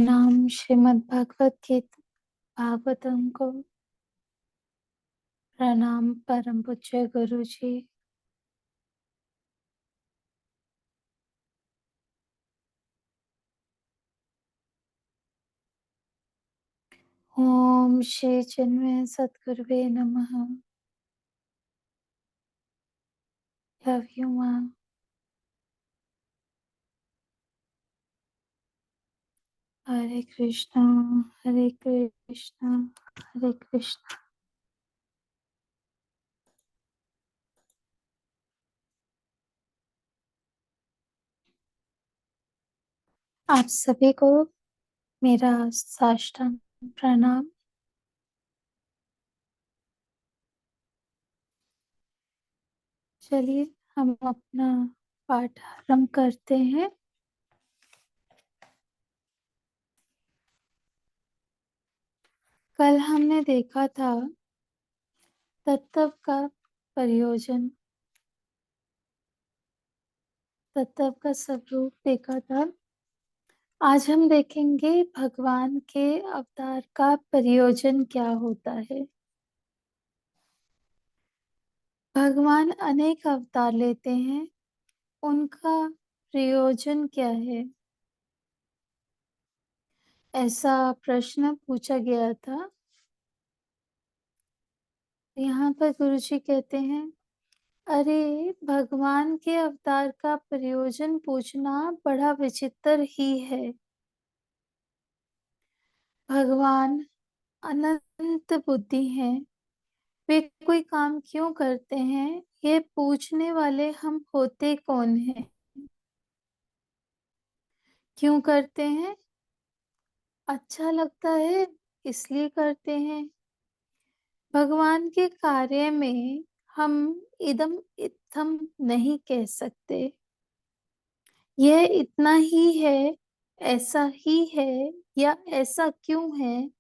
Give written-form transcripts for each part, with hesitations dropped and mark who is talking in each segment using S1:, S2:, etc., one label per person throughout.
S1: प्रणाम श्रीमद् भागवत गीता भागवतम को। प्रणाम परम पूज्य गुरु जी। ओम श्री चिन्मय सद्गुरुवे नमः। लव यू माँ। हरे कृष्णा हरे कृष्णा हरे कृष्णा। आप सभी को मेरा साष्टांग प्रणाम। चलिए हम अपना पाठ आरंभ करते हैं। कल हमने देखा था तत्व का प्रयोजन, तत्व का स्वरूप देखा था। आज हम देखेंगे भगवान के अवतार का प्रयोजन क्या होता है। भगवान अनेक अवतार लेते हैं, उनका प्रयोजन क्या है, ऐसा प्रश्न पूछा गया था। यहाँ पर गुरुजी कहते हैं, अरे भगवान के अवतार का प्रयोजन पूछना बड़ा विचित्र ही है। भगवान अनंत बुद्धि हैं, वे कोई काम क्यों करते हैं, ये पूछने वाले हम होते कौन हैं। क्यों करते हैं? अच्छा लगता है इसलिए करते हैं। भगवान के कार्य में हम इदम इत्थम नहीं कह सकते। यह इतना ही है, ऐसा ही है, या ऐसा क्यों है,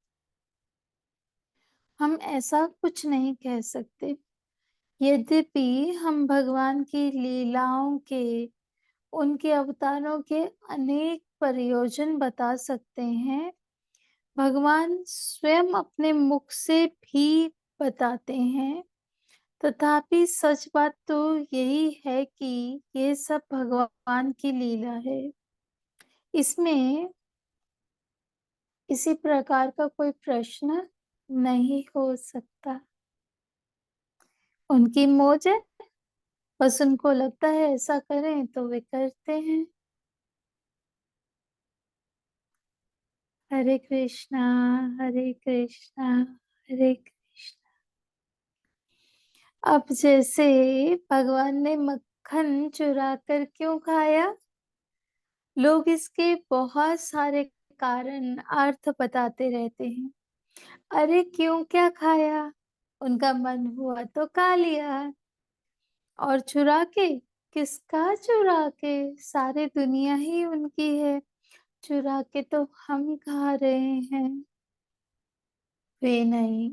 S1: हम ऐसा कुछ नहीं कह सकते। यद्यपि हम भगवान की लीलाओं के, उनके अवतारों के अनेक प्रयोजन बता सकते हैं, भगवान स्वयं अपने मुख से भी बताते हैं। तथापि सच बात तो यही है कि ये सब भगवान की लीला है। इसमें इसी प्रकार का कोई प्रश्न नहीं हो सकता। उनकी मौज है, बस उनको लगता है ऐसा करें तो वे करते हैं। हरे कृष्णा हरे कृष्णा हरे कृष्णा। अब जैसे भगवान ने मक्खन चुरा कर क्यों खाया, लोग इसके बहुत सारे कारण अर्थ बताते रहते हैं। अरे क्यों क्या खाया, उनका मन हुआ तो खा लिया। और चुरा के, किसका चुरा के, सारी दुनिया ही उनकी है, चुरा के तो हम खा रहे हैं। वे नहीं,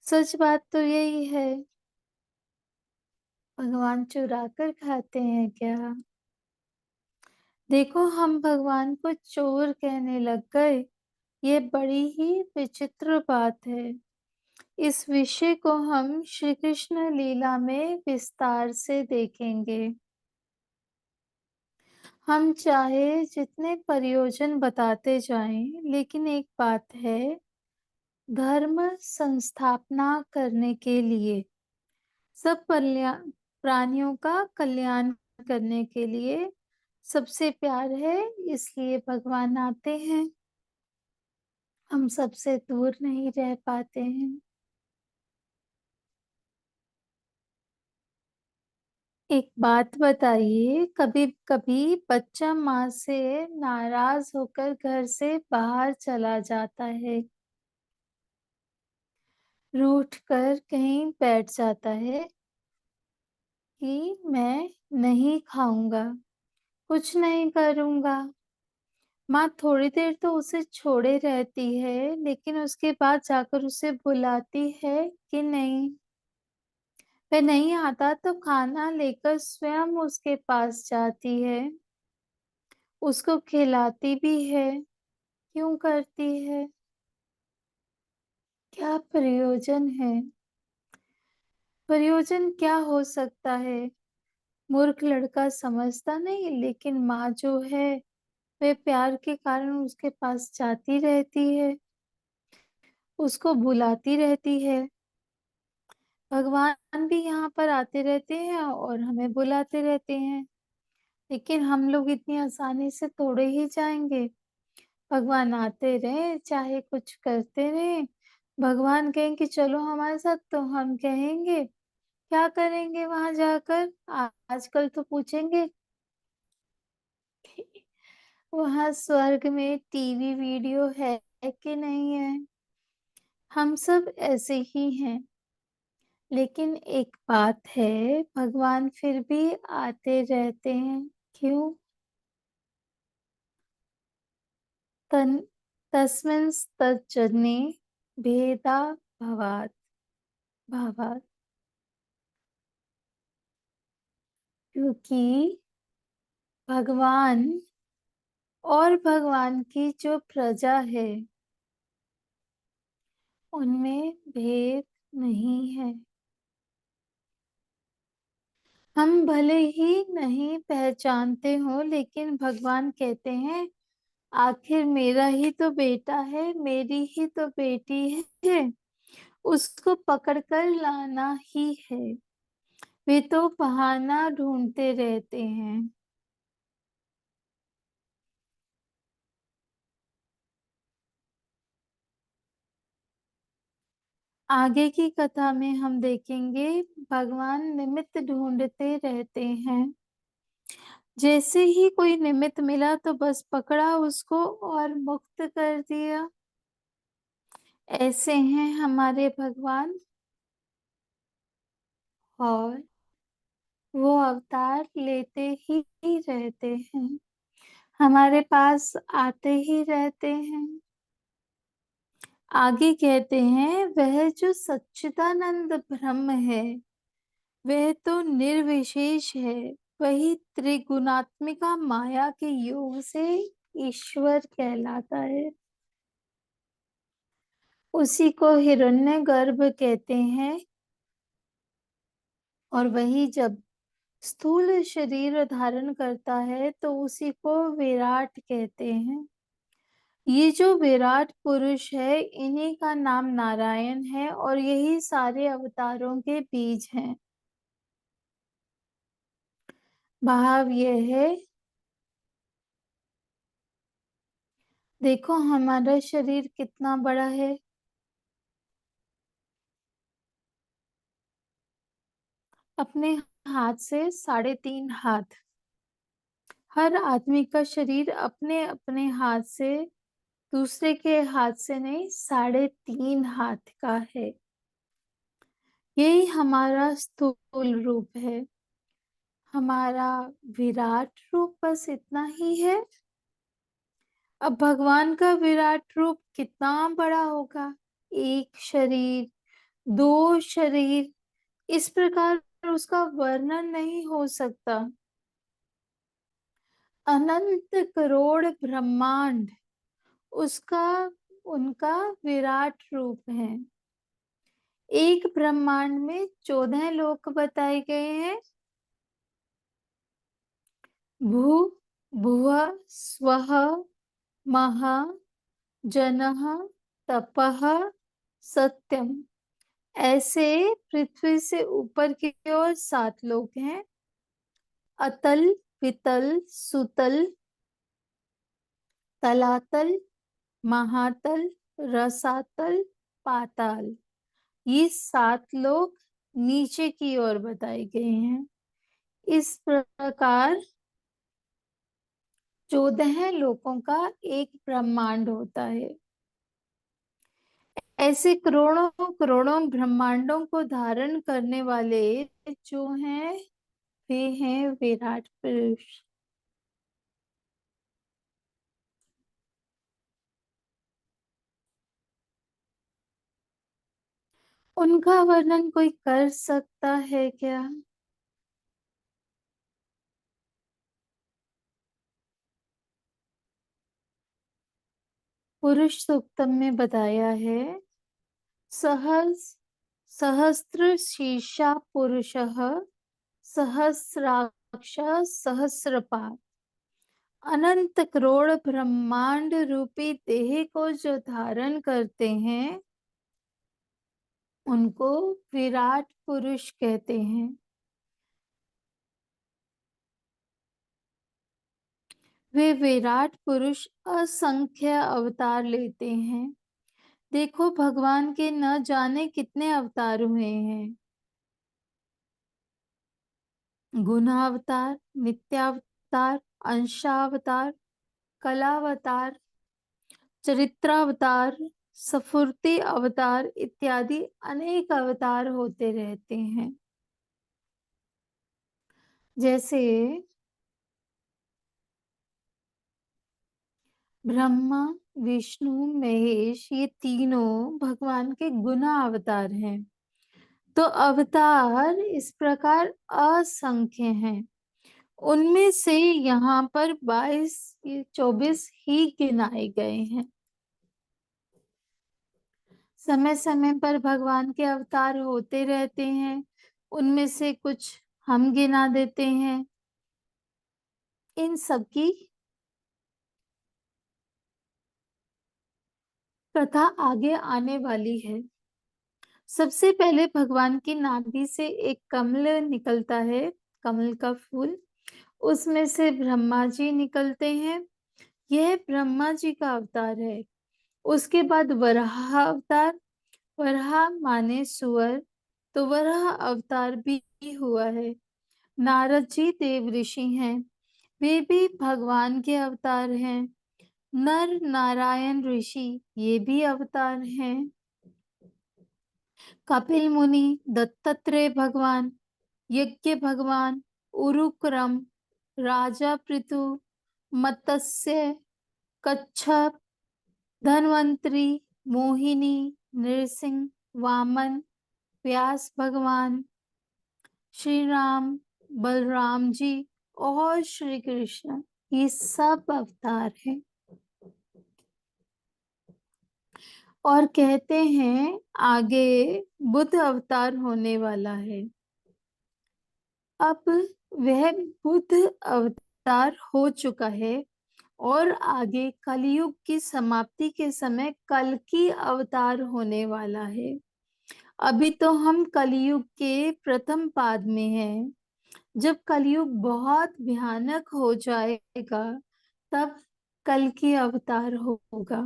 S1: सच बात तो यही है। भगवान चुरा कर खाते हैं क्या? देखो हम भगवान को चोर कहने लग गए, ये बड़ी ही विचित्र बात है। इस विषय को हम श्री कृष्ण लीला में विस्तार से देखेंगे। हम चाहे जितने प्रयोजन बताते जाएं, लेकिन एक बात है, धर्म संस्थापना करने के लिए, सब प्राणियों का कल्याण करने के लिए सबसे प्यार है, इसलिए भगवान आते हैं। हम सबसे दूर नहीं रह पाते हैं। एक बात बताइए, कभी कभी बच्चा माँ से नाराज होकर घर से बाहर चला जाता है, रूठ कर कहीं बैठ जाता है कि मैं नहीं खाऊंगा, कुछ नहीं करूंगा। माँ थोड़ी देर तो उसे छोड़े रहती है, लेकिन उसके बाद जाकर उसे बुलाती है कि नहीं। वह नहीं आता तो खाना लेकर स्वयं उसके पास जाती है, उसको खिलाती भी है। क्यों करती है? क्या प्रयोजन है? प्रयोजन क्या हो सकता है? मूर्ख लड़का समझता नहीं, लेकिन माँ जो है वह प्यार के कारण उसके पास जाती रहती है, उसको बुलाती रहती है। भगवान भी यहाँ पर आते रहते हैं और हमें बुलाते रहते हैं, लेकिन हम लोग इतनी आसानी से थोड़े ही जाएंगे। भगवान आते रहे चाहे कुछ करते रहे, भगवान कहेंगे चलो हमारे साथ, तो हम कहेंगे क्या करेंगे वहां जाकर। आजकल तो पूछेंगे वहां स्वर्ग में टीवी वीडियो है कि नहीं है। हम सब ऐसे ही हैं, लेकिन एक बात है, भगवान फिर भी आते रहते हैं। क्यों? तन तस्मिंस्तज्जन्ये भेदा भवात् भावात्, क्योंकि भगवान और भगवान की जो प्रजा है उनमें भेद नहीं है। हम भले ही नहीं पहचानते हो, लेकिन भगवान कहते हैं आखिर मेरा ही तो बेटा है, मेरी ही तो बेटी है, उसको पकड़कर लाना ही है। वे तो बहाना ढूंढते रहते हैं। आगे की कथा में हम देखेंगे भगवान निमित्त ढूंढते रहते हैं। जैसे ही कोई निमित्त मिला तो बस पकड़ा उसको और मुक्त कर दिया। ऐसे हैं हमारे भगवान, और वो अवतार लेते ही रहते हैं, हमारे पास आते ही रहते हैं। आगे कहते हैं वह जो सच्चिदानंद ब्रह्म है वह तो निर्विशेष है, वही त्रिगुणात्मिका माया के योग से ईश्वर कहलाता है। उसी को हिरण्यगर्भ कहते हैं, और वही जब स्थूल शरीर धारण करता है तो उसी को विराट कहते हैं। ये जो विराट पुरुष है इन्हीं का नाम नारायण है, और यही सारे अवतारों के बीज हैं। भाव यह है, देखो हमारा शरीर कितना बड़ा है। अपने हाथ से 3.5 हाथ, हर आदमी का शरीर अपने अपने हाथ से, दूसरे के हाथ से नहीं, 3.5 हाथ का है। यही हमारा स्थूल रूप है। हमारा विराट रूप बस इतना ही है। अब भगवान का विराट रूप कितना बड़ा होगा, एक शरीर, 2 शरीर, इस प्रकार उसका वर्णन नहीं हो सकता। अनंत करोड़ ब्रह्मांड उसका, उनका विराट रूप है। एक ब्रह्मांड में 14 लोक बताए गए हैं। भू, भुवः, स्वः, महा, जनः, तपः, सत्यम। ऐसे पृथ्वी से ऊपर की ओर 7 लोक हैं। अतल, वितल, सुतल, तलातल, महातल, रसातल, पाताल। ये 7 लोक नीचे की ओर बताए गए हैं। इस प्रकार 14 लोकों का एक ब्रह्मांड होता है। ऐसे करोड़ों करोड़ों ब्रह्मांडों को धारण करने वाले जो हैं वे हैं विराट पुरुष। उनका वर्णन कोई कर सकता है क्या? पुरुष सूक्तम में बताया है, सहस सहस्त्र शीर्षा पुरुषः सहस्राक्ष सहस्रपाद। अनंत करोड़ ब्रह्मांड रूपी देह को जो धारण करते हैं उनको विराट पुरुष कहते हैं। वे विराट पुरुष असंख्य अवतार लेते हैं। देखो भगवान के न जाने कितने अवतार हुए हैं। गुणावतार, नित्यावतार, अंशावतार, कलावतार, चरित्रावतार, सफुर्ती अवतार इत्यादि अनेक अवतार होते रहते हैं। जैसे ब्रह्मा, विष्णु, महेश, ये तीनों भगवान के गुना अवतार हैं। तो अवतार इस प्रकार असंख्य हैं। उनमें से यहाँ पर 22 ये 24 ही गिनाए गए हैं। समय समय पर भगवान के अवतार होते रहते हैं। उनमें से कुछ हम गिना देते हैं। इन सब की कथा आगे आने वाली है। सबसे पहले भगवान की नाभि से एक कमल निकलता है, कमल का फूल। उसमें से ब्रह्मा जी निकलते हैं। यह ब्रह्मा जी का अवतार है। उसके बाद वराह अवतार, वराह माने सुअर, तो वराह अवतार भी हुआ है। नारद जी देव ऋषि हैं, वे भी भगवान के अवतार हैं। नर नारायण ऋषि ये भी अवतार हैं। कपिल मुनि, दत्तात्रेय भगवान, यज्ञ भगवान, उरुक्रम, राजा पृथु, मत्स्य, कच्छप, धन्वंतरी, मोहिनी, नृसिंह, वामन, व्यास भगवान, श्री राम, बलराम जी और श्री कृष्ण, ये सब अवतार हैं। और कहते हैं आगे बुद्ध अवतार होने वाला है। अब वह बुद्ध अवतार हो चुका है और आगे कलयुग की समाप्ति के समय कल्कि अवतार होने वाला है। अभी तो हम कलयुग के प्रथम पाद में हैं। जब कलयुग बहुत भयानक हो जाएगा तब कल्कि अवतार होगा।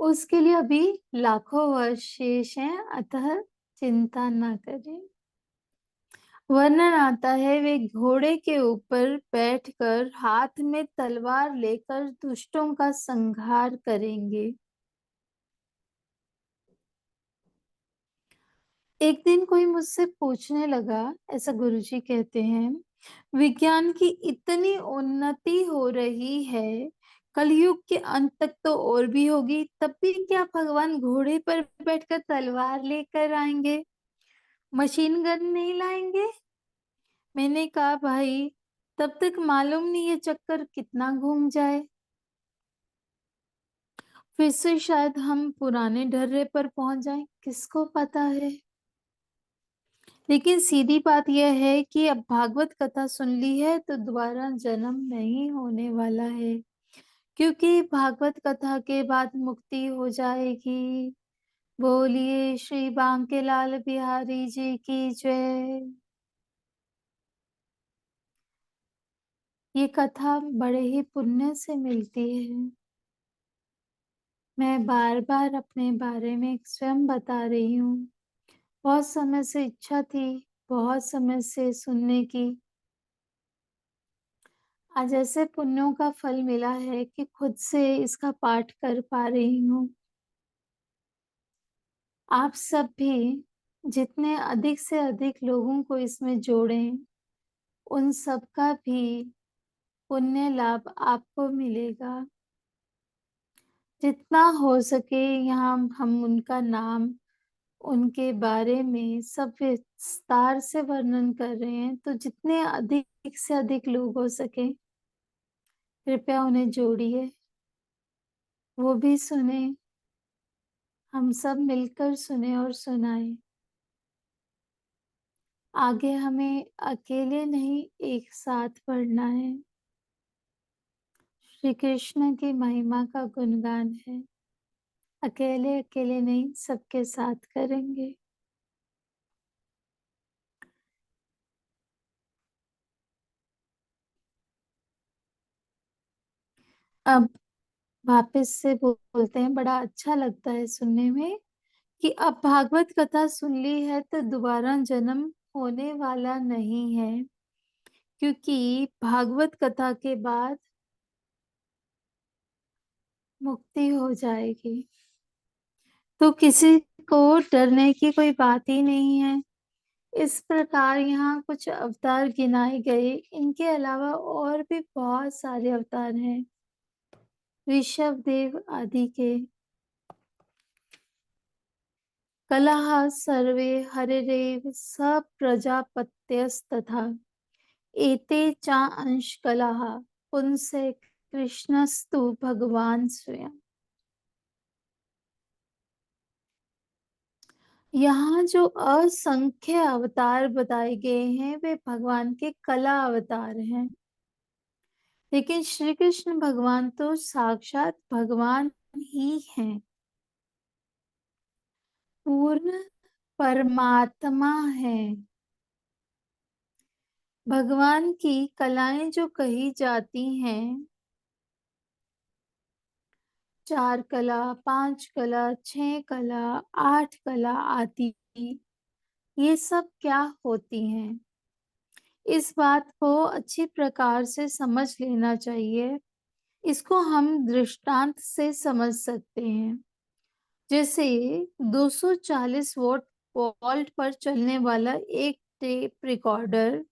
S1: उसके लिए अभी लाखों वर्ष शेष हैं, अतः चिंता न करें। वर्णन आता है, वे घोड़े के ऊपर बैठकर हाथ में तलवार लेकर दुष्टों का संहार करेंगे। एक दिन कोई मुझसे पूछने लगा, ऐसा गुरुजी कहते हैं, विज्ञान की इतनी उन्नति हो रही है, कलयुग के अंत तक तो और भी होगी, तब भी क्या भगवान घोड़े पर बैठकर तलवार लेकर आएंगे, मशीन गन नहीं लाएंगे? मैंने कहा भाई, तब तक मालूम नहीं ये चक्कर कितना घूम जाए, फिर से शायद हम पुराने ढर्रे पर पहुंच जाएं, किसको पता है। लेकिन सीधी बात यह है कि अब भागवत कथा सुन ली है तो दोबारा जन्म नहीं होने वाला है, क्योंकि भागवत कथा के बाद मुक्ति हो जाएगी। बोलिए श्री बांकेलाल बिहारी जी की जय। ये कथा बड़े ही पुण्य से मिलती है। मैं बार बार अपने बारे में स्वयं बता रही हूँ। बहुत समय से इच्छा थी, बहुत समय से सुनने की। आज ऐसे पुण्यों का फल मिला है कि खुद से इसका पाठ कर पा रही हूँ। आप सब भी जितने अधिक से अधिक लोगों को इसमें जोड़ें, उन सब का भी पुण्य लाभ आपको मिलेगा। जितना हो सके यहाँ हम उनका नाम उनके बारे में सब विस्तार से वर्णन कर रहे हैं, तो जितने अधिक से अधिक लोग हो सके, कृपया उन्हें जोड़िए, वो भी सुने, हम सब मिलकर सुने और सुनाएं। आगे हमें अकेले नहीं, एक साथ पढ़ना है। श्री कृष्ण की महिमा का गुणगान है। अकेले अकेले नहीं, सबके साथ करेंगे। अब वापस से बोलते हैं, बड़ा अच्छा लगता है सुनने में कि अब भागवत कथा सुन ली है तो दोबारा जन्म होने वाला नहीं है, क्योंकि भागवत कथा के बाद मुक्ति हो जाएगी। तो किसी को डरने की कोई बात ही नहीं है। इस प्रकार यहाँ कुछ अवतार गिनाए गए, इनके अलावा और भी बहुत सारे अवतार हैं ऋषभ देव आदि के। कलह सर्वे हरिरेव स प्रजापत्यस्तथा एते चा अंश कलह पुंसे कृष्णस्तु भगवान स्वयं। यहाँ जो असंख्य अवतार बताए गए हैं वे भगवान के कला अवतार हैं, लेकिन श्री कृष्ण भगवान तो साक्षात भगवान ही हैं, पूर्ण परमात्मा है। भगवान की कलाएं जो कही जाती हैं, 4 कला, 5 कला, 6 कला, 8 कला आदि, ये सब क्या होती हैं? इस बात को अच्छी प्रकार से समझ लेना चाहिए। इसको हम दृष्टांत से समझ सकते हैं। जैसे 240 वोल्ट पर चलने वाला एक टेप रिकॉर्डर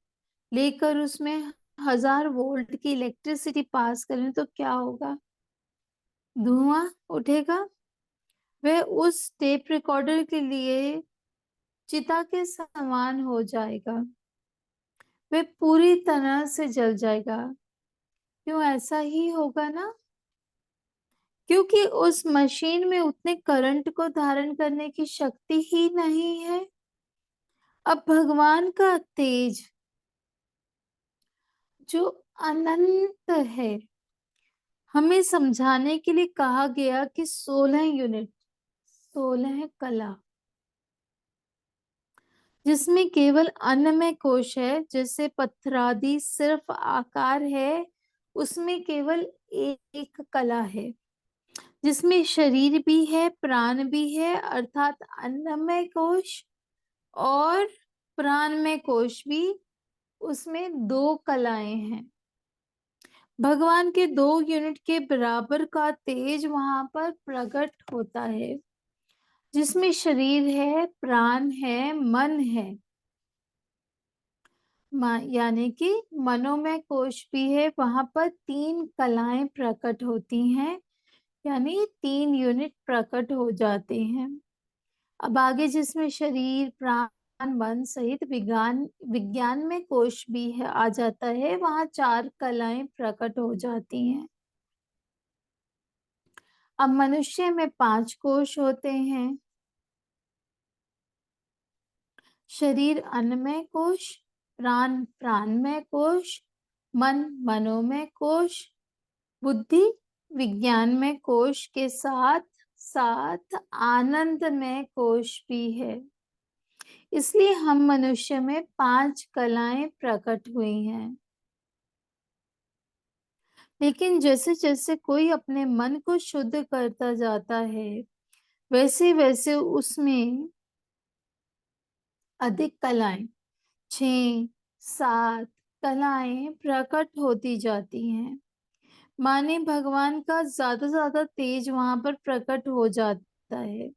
S1: लेकर उसमें 1000 वोल्ट की इलेक्ट्रिसिटी पास करें तो क्या होगा? धुआं उठेगा। वह उस टेप रिकॉर्डर के लिए चिता के समान हो जाएगा, वह पूरी तरह से जल जाएगा। क्यों ऐसा ही होगा ना? क्योंकि उस मशीन में उतने करंट को धारण करने की शक्ति ही नहीं है। अब भगवान का तेज जो अनंत है, हमें समझाने के लिए कहा गया कि 16 यूनिट, 16 कला, जिसमें केवल अन्नमय कोश है, जैसे पत्थरादि सिर्फ आकार है, उसमें केवल एक कला है। जिसमें शरीर भी है, प्राण भी है, अर्थात अन्नमय कोश और प्राणमय कोश भी, उसमें 2 कलाएं हैं। भगवान के 2 यूनिट के बराबर का तेज वहां पर प्रकट होता है, जिसमें शरीर है, प्राण है, मन है, यानी कि मनोमय कोश भी है। वहां पर 3 कलाएं प्रकट होती हैं, यानी 3 यूनिट प्रकट हो जाते हैं। अब आगे जिसमें शरीर, प्राण, मन सहित विज्ञान विज्ञान में कोश भी है आ जाता है, वहां 4 कलाएं प्रकट हो जाती हैं। अब मनुष्य में 5 कोश होते हैं। शरीर अन्नमय कोश, प्राण प्राणमय कोश, मन मनोमय कोश, बुद्धि विज्ञानमय कोश के साथ साथ आनंदमय कोश भी है। इसलिए हम मनुष्य में 5 कलाएं प्रकट हुई हैं। लेकिन जैसे जैसे कोई अपने मन को शुद्ध करता जाता है, वैसे वैसे उसमें अधिक कलाएं, 6 7 कलाएं प्रकट होती जाती हैं। माने भगवान का ज्यादा तेज वहां पर प्रकट हो जाता है।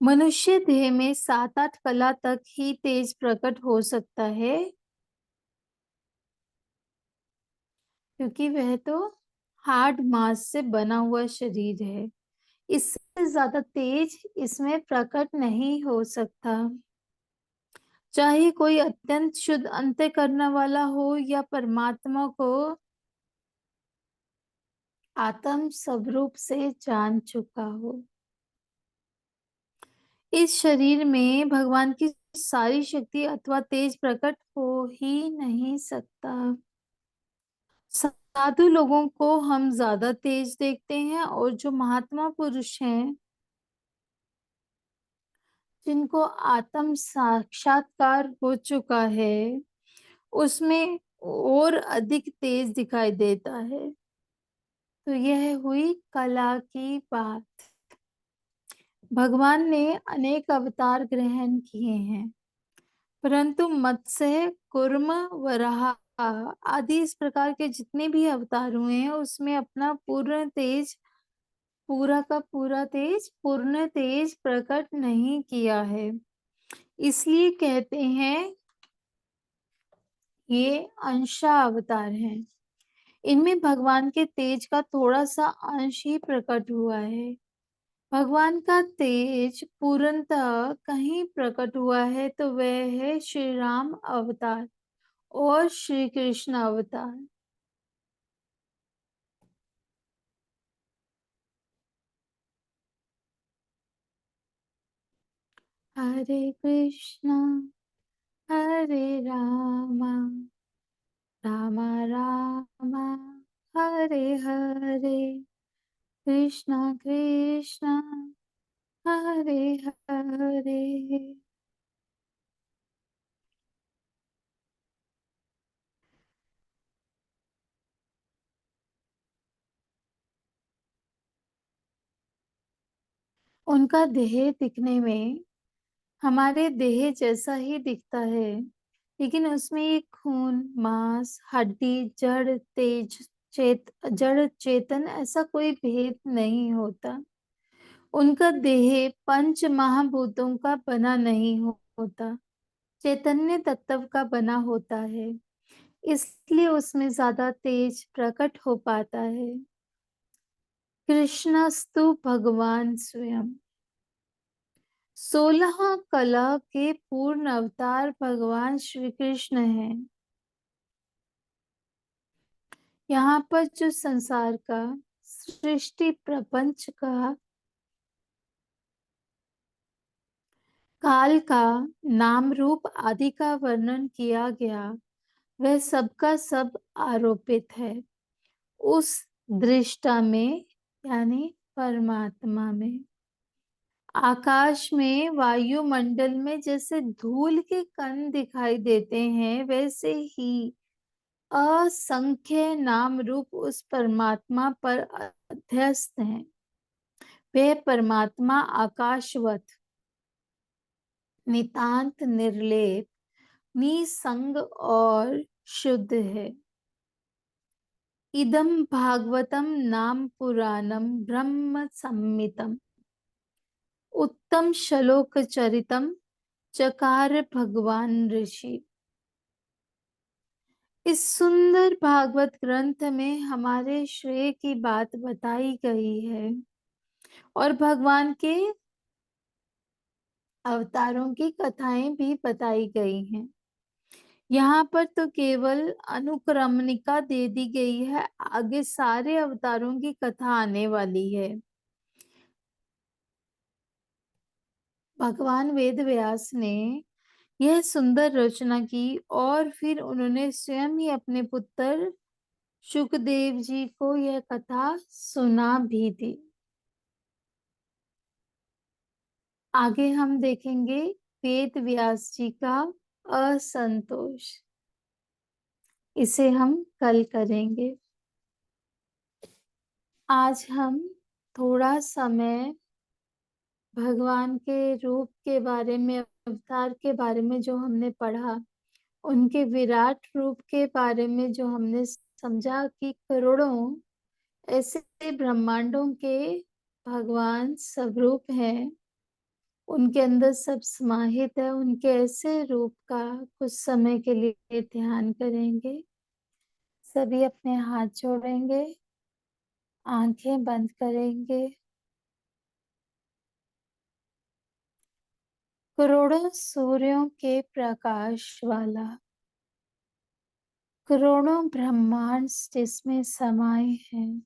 S1: मनुष्य देह में 7 8 कला तक ही तेज प्रकट हो सकता है, क्योंकि वह तो हार्ड मांस से बना हुआ शरीर है। इससे ज्यादा तेज इसमें प्रकट नहीं हो सकता। चाहे कोई अत्यंत शुद्ध अंतःकरण वाला हो या परमात्मा को आत्म स्वरूप से जान चुका हो। इस शरीर में भगवान की सारी शक्ति अथवा तेज प्रकट हो ही नहीं सकता। साधु लोगों को हम ज्यादा तेज देखते हैं, और जो महात्मा पुरुष हैं, जिनको आत्म साक्षात्कार हो चुका है, उसमें और अधिक तेज दिखाई देता है। तो यह हुई कला की बात। भगवान ने अनेक अवतार ग्रहण किए हैं, परंतु मत्स्य, कूर्म, वराह आदि इस प्रकार के जितने भी अवतार हुए हैं, उसमें अपना पूर्ण तेज, पूरा का पूरा तेज, पूर्ण तेज प्रकट नहीं किया है। इसलिए कहते हैं ये अंशा अवतार हैं। इनमें भगवान के तेज का थोड़ा सा अंश ही प्रकट हुआ है। भगवान का तेज पूर्णतः कहीं प्रकट हुआ है तो वह है श्री राम अवतार और श्री कृष्ण अवतार। हरे कृष्णा हरे रामा, रामा रामा हरे हरे, कृष्णा कृष्णा हरे हरे। उनका देह दिखने में हमारे देह जैसा ही दिखता है, लेकिन उसमें ये खून, मांस, हड्डी, जड़ चेतन ऐसा कोई भेद नहीं होता। उनका देह पंच महाभूतों का बना नहीं होता, चैतन्य तत्व का बना होता है, इसलिए उसमें ज्यादा तेज प्रकट हो पाता है। कृष्णस्तु भगवान स्वयं। 16 कला के पूर्ण अवतार भगवान श्री कृष्ण हैं। यहाँ पर जो संसार का, सृष्टि प्रपंच का, काल का, नाम रूप आदि का वर्णन किया गया, वह सबका सब आरोपित है उस दृष्टा में, यानी परमात्मा में। आकाश में, वायुमंडल में जैसे धूल के कण दिखाई देते हैं, वैसे ही असंख्य नाम रूप उस परमात्मा पर अध्यस्त हैं। वह परमात्मा आकाशवत, नितांत निर्लेप, निसंग और शुद्ध है। इदम भागवतम नाम पुराणम ब्रह्म संहितम, उत्तम श्लोक चरितम चकार भगवान ऋषि। इस सुंदर भागवत ग्रंथ में हमारे श्रेय की बात बताई गई है, और भगवान के अवतारों की कथाएं भी बताई गई हैं। यहाँ पर तो केवल अनुक्रमणिका दे दी गई है, आगे सारे अवतारों की कथा आने वाली है। भगवान वेद व्यास ने यह सुंदर रचना की, और फिर उन्होंने स्वयं ही अपने पुत्र शुकदेव जी को यह कथा सुना भी थी। आगे हम देखेंगे वेद व्यास जी का असंतोष। इसे हम कल करेंगे। आज हम थोड़ा समय भगवान के रूप के बारे में, अवतार के बारे में जो हमने पढ़ा, उनके विराट रूप के बारे में जो हमने समझा कि करोड़ों ऐसे ब्रह्मांडों के भगवान स्वरूप हैं, उनके अंदर सब समाहित है, उनके ऐसे रूप का कुछ समय के लिए ध्यान करेंगे। सभी अपने हाथ जोड़ेंगे, आंखें बंद करेंगे करोड़ों सूर्यों के प्रकाश वाला, करोड़ों ब्रह्मांड जिसमें समाये हैं,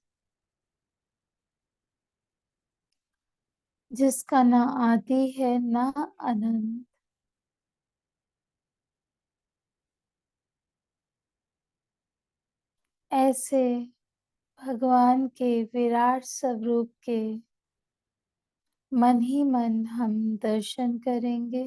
S1: जिसका ना आदि है ना अनंत। ऐसे भगवान के विराट स्वरूप के मन ही मन हम दर्शन करेंगे।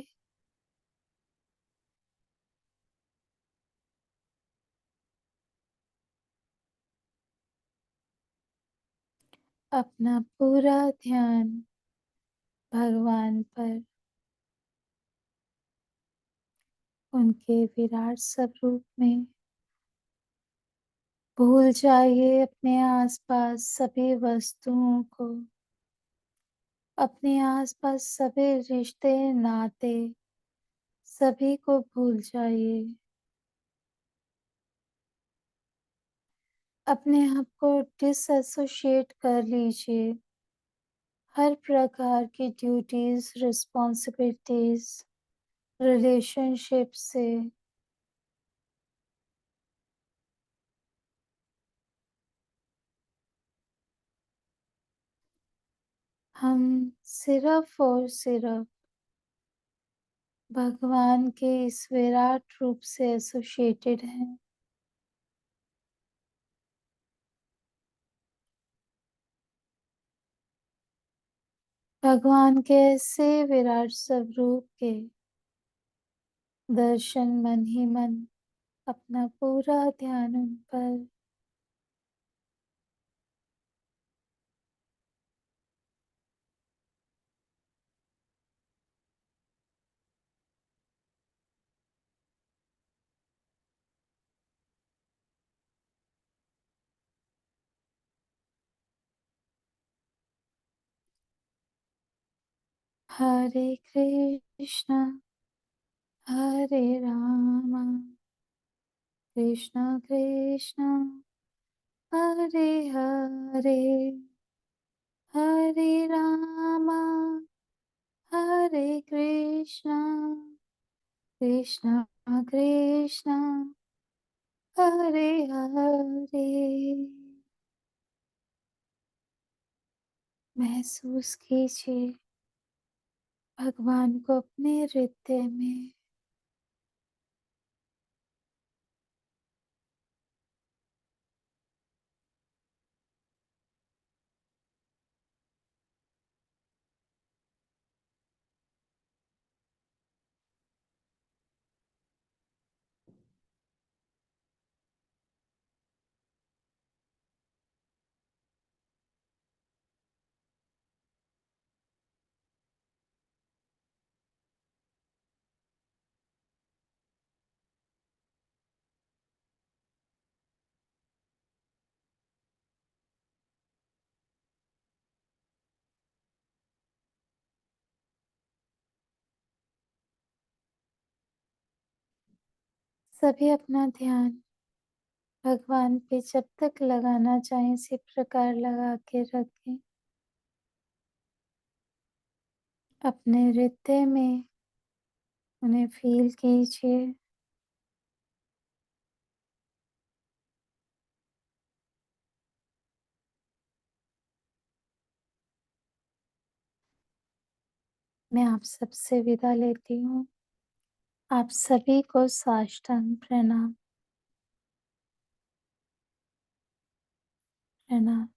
S1: अपना पूरा ध्यान भगवान पर, उनके विराट स्वरूप में। भूल जाइए अपने आसपास सभी वस्तुओं को, अपने आसपास सभी रिश्ते नाते, सभी को भूल जाइए। अपने आप को डिसएसोशिएट कर लीजिए हर प्रकार की ड्यूटीज, रिस्पॉन्सिबिलिटीज, रिलेशनशिप से। हम सिर्फ और सिर्फ भगवान के इस विराट रूप से एसोसिएटेड हैं। भगवान के ऐसे विराट स्वरूप के दर्शन मन ही मन, अपना पूरा ध्यान उन पर। हरे कृष्णा हरे रामा, कृष्णा कृष्णा हरे हरे, हरे रामा हरे कृष्णा, कृष्णा कृष्णा हरे हरे। महसूस कीजिए भगवान को अपने हृदय में। सभी अपना ध्यान भगवान पे जब तक लगाना चाहें इसी प्रकार लगा के रखें। अपने हृदय में उन्हें फील कीजिए। मैं आप सबसे विदा लेती हूँ। आप सभी को साष्टांग प्रणाम। प्रणाम।